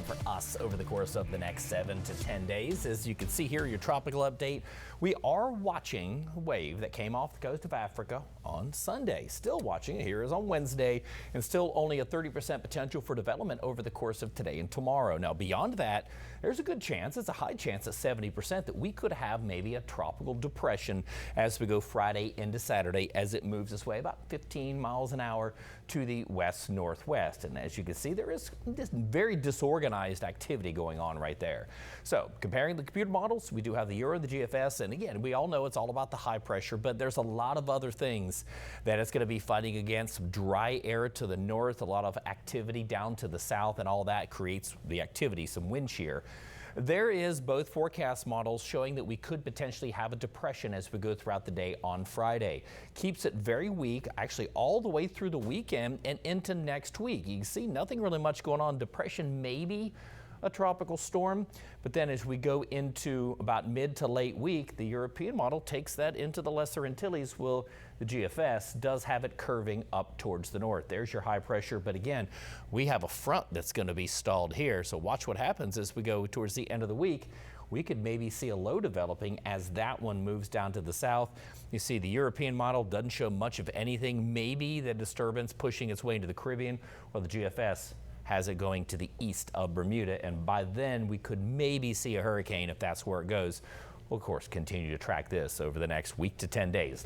on for us over the course of the next 7 to 10 days. As you can see here, your tropical update, we are watching a wave that came off the coast of Africa on Sunday. Still watching it. Here is on Wednesday, and still only a 30% potential for development over the course of today and tomorrow. Now, beyond that, there's a good chance, it's a high chance at 70% that we could have maybe a tropical depression as we go Friday into Saturday as it moves its way about 15 miles an hour to the west-northwest. And as you can see, there is this very disorganized activity going on right there. So comparing the computer models, we do have the Euro, the GFS, and again, we all know it's all about the high pressure, but there's a lot of other things that it's going to be fighting against. Some dry air to the north, a lot of activity down to the south, and all that creates the activity, some wind shear. There is both forecast models showing that we could potentially have a depression as we go throughout the day on Friday. Keeps it very weak, actually all the way through the weekend and into next week. You can see nothing really much going on. Depression, maybe a tropical storm, but then as we go into about mid to late week, the European model takes that into the Lesser Antilles. Well, the GFS does have it curving up towards the north. There's your high pressure, but again, we have a front that's going to be stalled here, so watch what happens as we go towards the end of the week. We could maybe see a low developing as that one moves down to the south. You see the European model doesn't show much of anything, maybe the disturbance pushing its way into the Caribbean, while the GFS has it going to the east of Bermuda, and by then we could maybe see a hurricane if that's where it goes. We'll of course continue to track this over the next week to 10 days.